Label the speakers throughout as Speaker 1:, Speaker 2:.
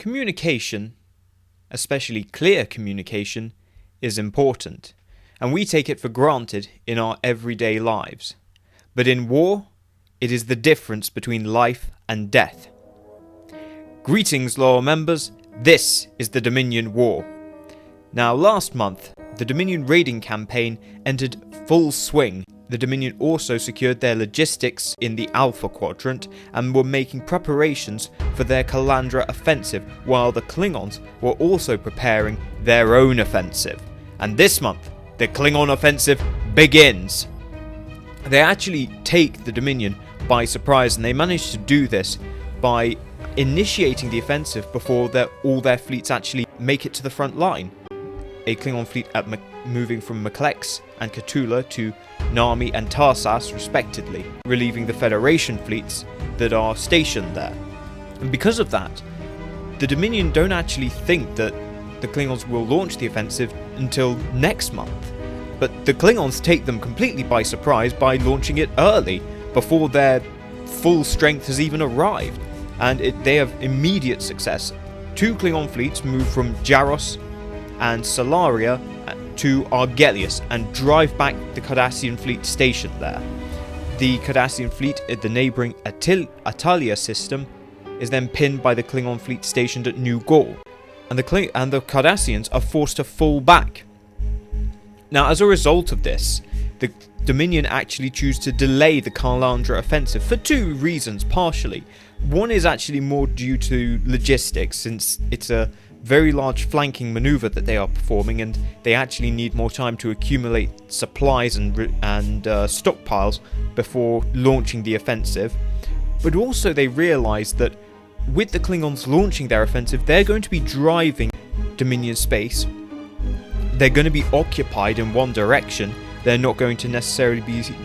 Speaker 1: Communication, especially clear communication, is important, and we take it for granted in our everyday lives. But in war, it is the difference between life and death. Greetings, loyal members, this is the Dominion War. Now, last month, the Dominion raiding campaign entered full swing. The Dominion also secured their logistics in the Alpha Quadrant and were making preparations for their Calandra offensive, while the Klingons were also preparing their own offensive. And this month, the Klingon offensive begins. They actually take the Dominion by surprise, and they managed to do this by initiating the offensive before all their fleets actually make it to the front line. A Klingon fleet moving from Meklex and Cthulhu to Nami and Tarsas respectively, relieving the Federation fleets that are stationed there. And because of that, the Dominion don't actually think that the Klingons will launch the offensive until next month. But the Klingons take them completely by surprise by launching it early, before their full strength has even arrived. And they have immediate success. 2 Klingon fleets move from Jaros and Solaria to Argelius and drive back the Cardassian fleet stationed there. The Cardassian fleet at the neighbouring Atalia system is then pinned by the Klingon fleet stationed at New Gaul, and the Cardassians are forced to fall back. Now, as a result of this, the Dominion actually choose to delay the Calandra offensive for 2 reasons, partially. One is actually more due to logistics, since it's a very large flanking manoeuvre that they are performing, and they actually need more time to accumulate supplies and stockpiles before launching the offensive. But also they realise that with the Klingons launching their offensive, they're going to be driving Dominion space. They're going to be occupied in one direction. They're not going to necessarily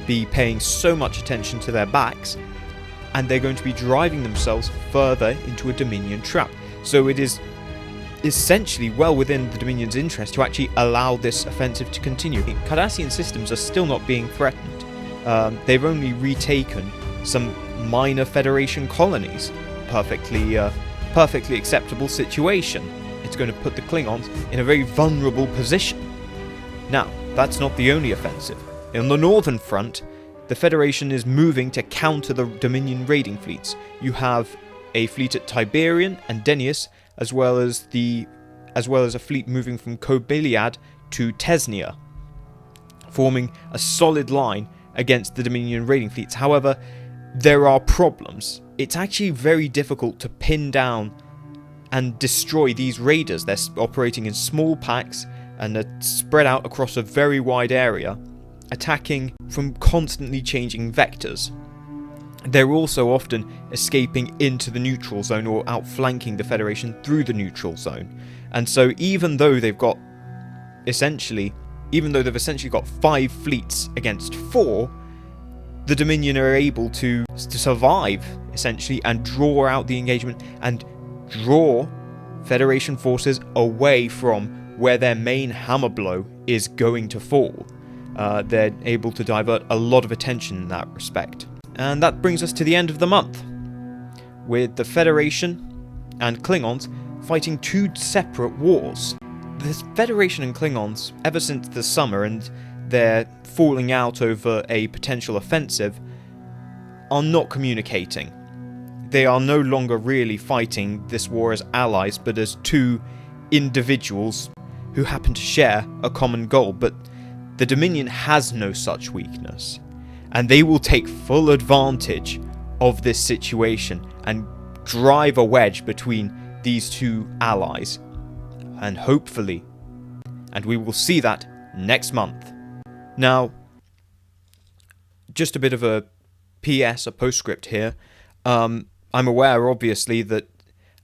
Speaker 1: be paying so much attention to their backs, and they're going to be driving themselves further into a Dominion trap. So it is essentially well within the Dominion's interest to actually allow this offensive to continue. Cardassian systems are still not being threatened. They've only retaken some minor Federation colonies. Perfectly acceptable situation. It's going to put the Klingons in a very vulnerable position. Now, that's not the only offensive. On the northern front, the Federation is moving to counter the Dominion raiding fleets. You have a fleet at Tiberian and Denius, as well as a fleet moving from Kobiliad to Tesnia, forming a solid line against the Dominion raiding fleets. However, there are problems. It's actually very difficult to pin down and destroy these raiders. They're operating in small packs and are spread out across a very wide area, attacking from constantly changing vectors. They're also often escaping into the neutral zone or outflanking the Federation through the neutral zone. And so even though they've essentially got 5 fleets against 4, the Dominion are able to survive, essentially, and draw out the engagement and draw Federation forces away from where their main hammer blow is going to fall. They're able to divert a lot of attention in that respect. And that brings us to the end of the month, with the Federation and Klingons fighting 2 separate wars. The Federation and Klingons, ever since the summer and their falling out over a potential offensive, are not communicating. They are no longer really fighting this war as allies, but as 2 individuals who happen to share a common goal. But the Dominion has no such weakness, and they will take full advantage of this situation and drive a wedge between these 2 allies, and hopefully, and we will see that next month. Now, just a bit of a PS, a postscript here. I'm aware, obviously, that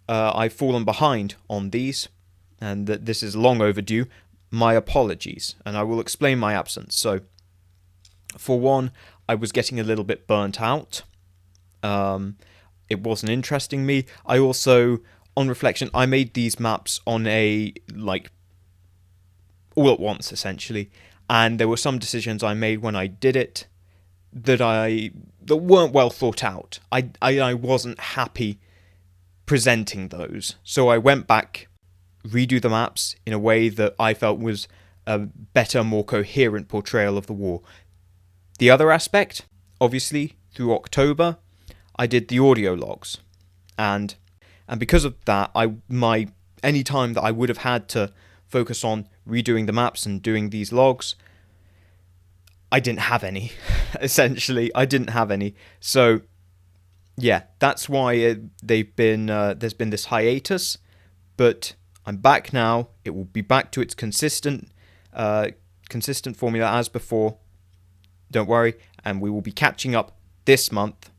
Speaker 1: I've fallen behind on these, and that this is long overdue. My apologies, and I will explain my absence. So, for one, I was getting a little bit burnt out. It wasn't interesting me. I also, on reflection, I made these maps on all at once, essentially. And there were some decisions I made when I did it that weren't well thought out. I wasn't happy presenting those. So I went back, redo the maps in a way that I felt was a better, more coherent portrayal of the war. The other aspect, obviously, through October, I did the audio logs, and because of that, any time that I would have had to focus on redoing the maps and doing these logs, I didn't have any. Essentially, I didn't have any. So yeah, that's why there's been this hiatus, but I'm back now. It will be back to its consistent formula as before. Don't worry, and we will be catching up this month.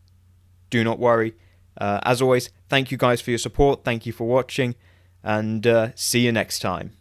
Speaker 1: Do not worry. As always, thank you guys for your support. Thank you for watching, and see you next time.